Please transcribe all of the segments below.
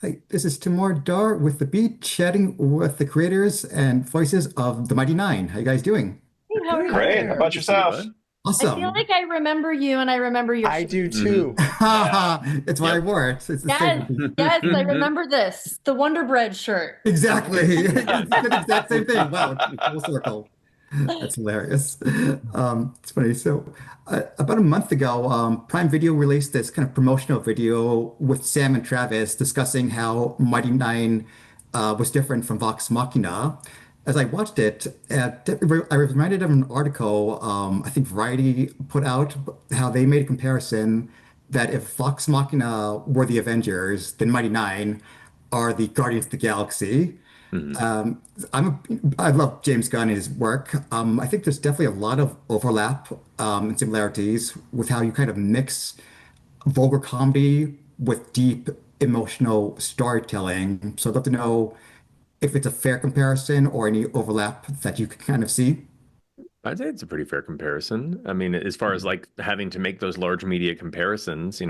Hi, this is Timur Dar with The Beat, chatting with the creators and voices of the Mighty Nein. How you guys doing? Hey, how are Hi you? Great. How there. about Good to see you, yourself? bud. I feel Awesome. like I remember you and I remember your I shirt. do Hmm. too. Yeah. It's why I Yep. wore it. It's the Yes, same. yes, I remember this. The Wonder Bread shirt. Exactly. It's the exact same thing. Wow, full circle. That's hilarious. It's funny. So, about a month ago, Prime Video released this kind of promotional video with Sam and Travis discussing how Mighty Nein was different from Vox Machina. As I watched it, I was reminded of an article I think Variety put out, how they made a comparison that if Vox Machina were the Avengers, then Mighty Nein are the Guardians of the Galaxy. Hmm. I love James Gunn and his work. I think there's definitely a lot of overlap and similarities with how you kind of mix vulgar comedy with deep emotional storytelling. So I'd love to know if it's a fair comparison or any overlap that you can kind of see. I'd say it's a pretty fair comparison. I mean, as far as like having to make those large media comparisons,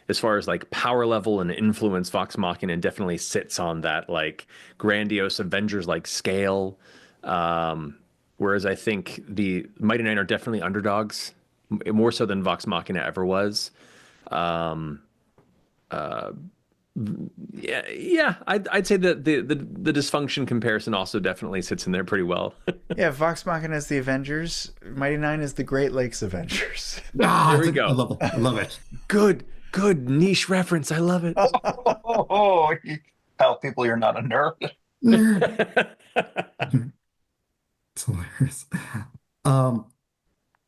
as far as like power level and influence, Vox Machina definitely sits on that like grandiose Avengers like scale. Whereas I think the Mighty Nein are definitely underdogs, more so than Vox Machina ever was. Um, uh, yeah, I'd say that the dysfunction comparison also definitely sits in there pretty well. Yeah, Vox Machina is the Avengers. Mighty Nein is the Great Lakes Avengers. Ah, There we I go. love it. I love it. Good niche reference. I love it. You tell people you're not a nerd. It's hilarious. Um,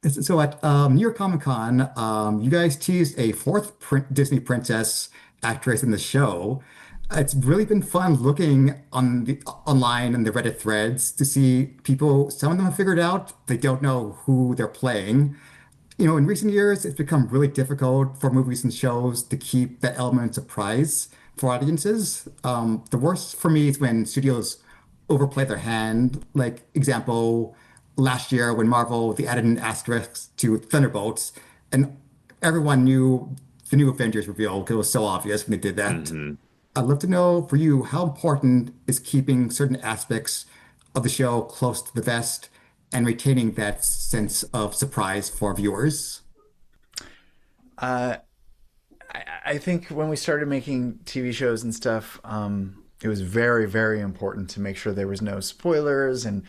so at New York Comic Con, you guys teased a fourth Disney princess actress in the show. It's really been fun looking on the online and the Reddit threads to see people. Some of them have figured out they don't know who they're playing. In recent years, it's become really difficult for movies and shows to keep that element of surprise for audiences. The worst for me is when studios overplay their hand. Like, example, last year when Marvel, they added an asterisk to Thunderbolts, and everyone knew the new Avengers reveal because it was so obvious when they did that. Hmm. I'd love to know for you, how important is keeping certain aspects of the show close to the vest and retaining that sense of surprise for viewers? Uh, I think when we started making TV shows and stuff, it was very, very important to make sure there was no spoilers. And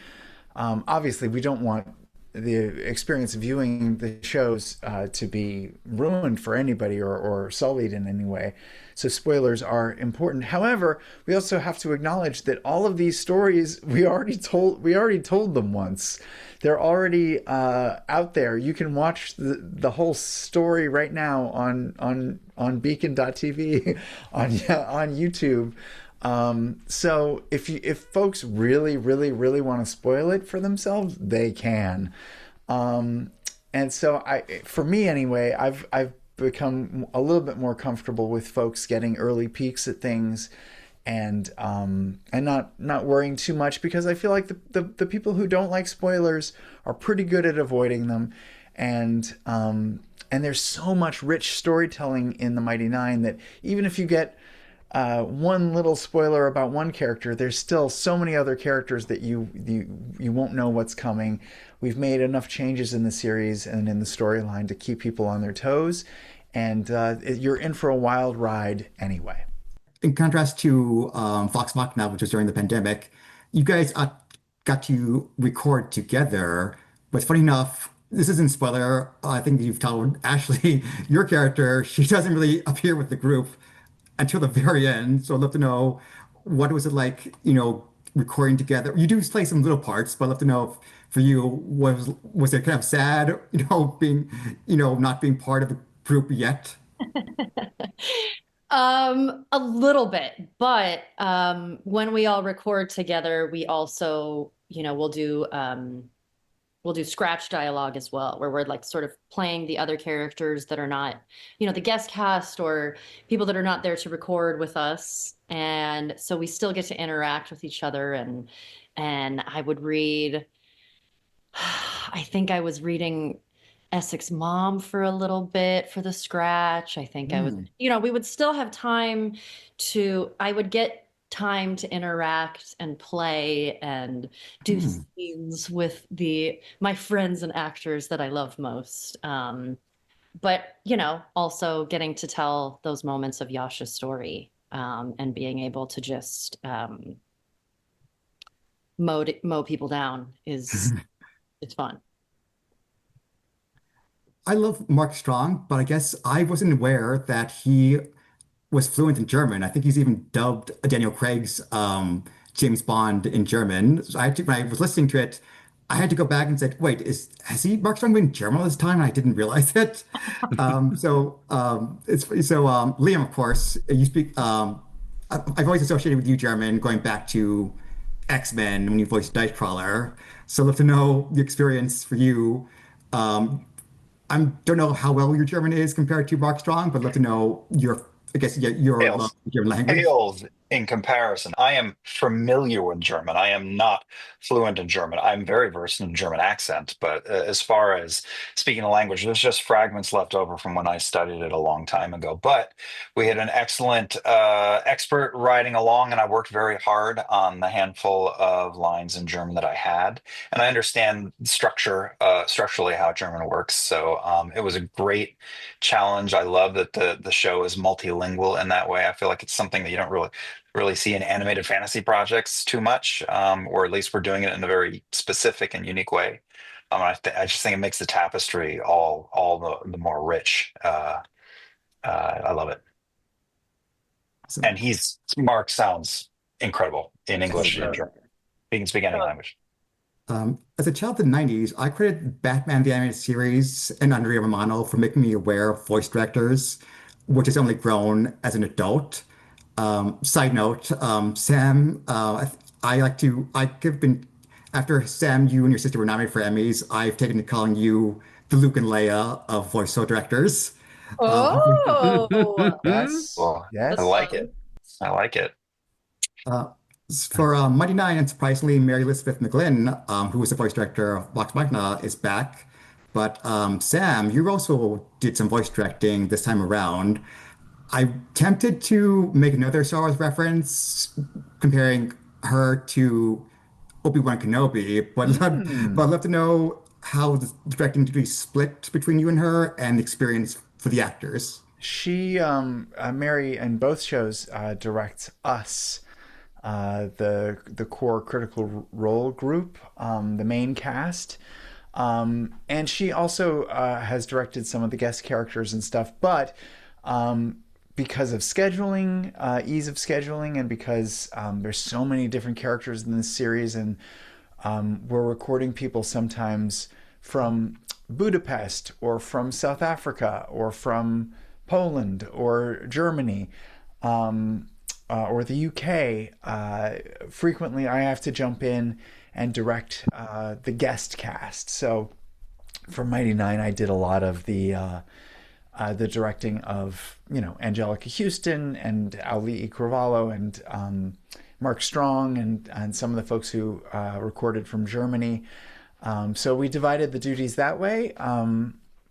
obviously, we don't want the experience of viewing the shows to be ruined for anybody or sullied in any way. So spoilers are important. However, we also have to acknowledge that all of these stories we already told them once. They're already out there. You can watch the whole story right now on Beacon.tv on YouTube. So if folks really, really, really want to spoil it for themselves, they can. And so for me anyway, I've become a little bit more comfortable with folks getting early peeks at things and not worrying too much, because I feel like the people who don't like spoilers are pretty good at avoiding them. And there's so much rich storytelling in the Mighty Nein that even if you get one little spoiler about one character, there's still so many other characters that you won't know what's coming. We've made enough changes in the series and in the storyline to keep people on their toes, and you're in for a wild ride anyway. In contrast to Vox Machina, which was during the pandemic, you guys got to record together. But funny enough, this isn't spoiler. I think you've told Ashley, your character, she doesn't really appear with the group until the very end. So I'd love to know, what was it like, recording together? You do play some little parts, but I'd love to know if, for you, was it kind of sad, being, not being part of the group yet? A little bit, but when we all record together, we also, we'll do scratch dialogue as well, where we're like sort of playing the other characters that are not, the guest cast or people that are not there to record with us. And so we still get to interact with each other, and I would read, I think I was reading Essex mom for a little bit for the scratch. I think I was, Mm. we would still have time I would get time to interact and play and do Mm. scenes with my friends and actors that I love most. But, also getting to tell those moments of Yasha's story, and being able to just mow people down it's fun. I love Mark Strong, but I guess I wasn't aware that he was fluent in German. I think he's even dubbed Daniel Craig's James Bond in German. So when I was listening to it, I had to go back and say, "Wait, has he Mark Strong been German all this time?" And I didn't realize it. Liam, of course, you speak. I've always associated with you German, going back to X-Men when you voiced Nightcrawler. So I'd love to know the experience for you. Um, I don't know how well your German is compared to Mark Strong, but I'd love to know I guess, yeah, your love Pales. of German language. Pales in comparison. I am familiar with German. I am not fluent in German. I'm very versed in German accent, but as far as speaking a language, there's just fragments left over from when I studied it a long time ago. But we had an excellent expert riding along, and I worked very hard on the handful of lines in German that I had. And I understand structurally how German works. So it was a great challenge. I love that the show is multilingual in that way. I feel like it's something that you don't really see in animated fantasy projects too much, or at least we're doing it in a very specific and unique way. I just think it makes the tapestry all the more rich. I love it, So, and he's Mark sounds incredible in For English and sure. German. He can speak any language. as a child of the 90s, I credited Batman the Animated Series and Andrea Romano for making me aware of voice directors, which has only grown as an adult. Side note, Sam, I've been, after Sam, you and your sister were nominated for Emmys, I've taken to calling you the Luke and Leia of voiceover directors. Oh, Yes. Well, I that's Yes. like fun. it. I like it. Uh, for Mighty Nein, and surprisingly, Mary Elizabeth McGlynn, who was the voice director of Vox Machina, is back. But Sam, you also did some voice directing this time around. I'm tempted to make another Star Wars reference comparing her to Obi-Wan Kenobi, but I'd Mm. love to know how the directing duty split between you and her and the experience for the actors. She, Mary, in both shows, directs us, the core Critical Role group, the main cast, and she also has directed some of the guest characters and stuff. But because of scheduling, ease of scheduling, and because there's so many different characters in this series, and we're recording people sometimes from Budapest or from South Africa or from Poland or Germany, or the UK. Frequently, I have to jump in and direct the guest cast. So for Mighty Nein, I did a lot of the directing of Angelica Houston and Ali Carvalho and Mark Strong and some of the folks who recorded from Germany. So we divided the duties that way.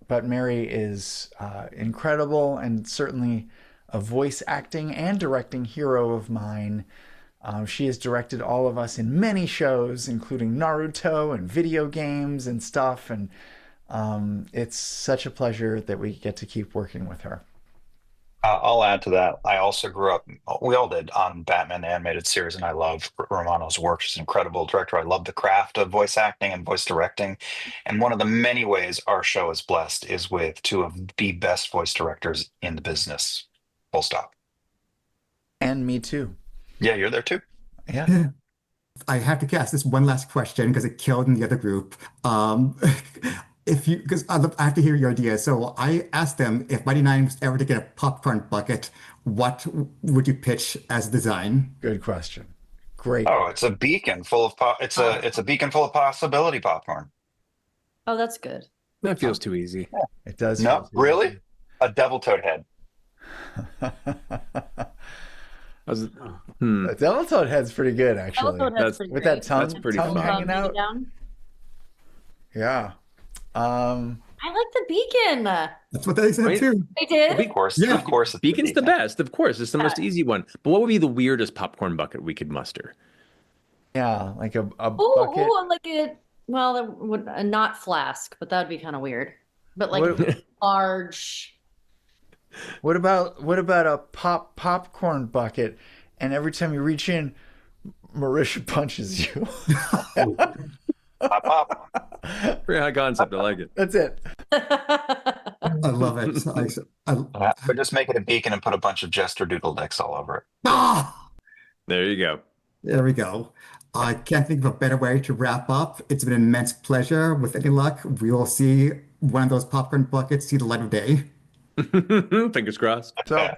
But Mary is incredible and certainly a voice acting and directing hero of mine. She has directed all of us in many shows, including Naruto and video games and stuff. And it's such a pleasure that we get to keep working with her. I'll add to that. I also grew up, we all did, on Batman the Animated Series, and I love Romano's work. She's an incredible director. I love the craft of voice acting and voice directing. And one of the many ways our show is blessed is with two of the best voice directors in the business. Full stop. And me too. Yeah, you're there too. Yeah. I have to ask this one last question because it killed in the other group. Because I have to hear your idea. So I asked them if Mighty Nine was ever to get a popcorn bucket, what would you pitch as design? Good question. Great. Oh, it's a beacon full of it's a beacon full of possibility popcorn. Oh, that's good. That feels too easy. It does. No, feel really? A devil toad head. I was, The Devil Toad head's pretty good, actually. Elephant head's That's- pretty with great. that tongue, That's pretty tongue fun. hanging out. Down. Yeah. I like the beacon. That's what they said Right? too. I did. Be- Of course, Yeah. of course, it's Beacon's the beacon. best, of course. It's the most easy one. But what would be the weirdest popcorn bucket we could muster? Yeah, like a Oh, bucket. like a well, that would a not flask, but that'd be kind of weird. But like What, large. what about a popcorn bucket? And every time you reach in, Marisha punches you. Pop, pop. Very high concept. I like it. That's it. I love it. But just make it a beacon and put a bunch of Jester Doodle decks all over it. Ah! There you go. There we go. I can't think of a better way to wrap up. It's been an immense pleasure. With any luck, we will see one of those popcorn buckets see the light of day. Fingers crossed. So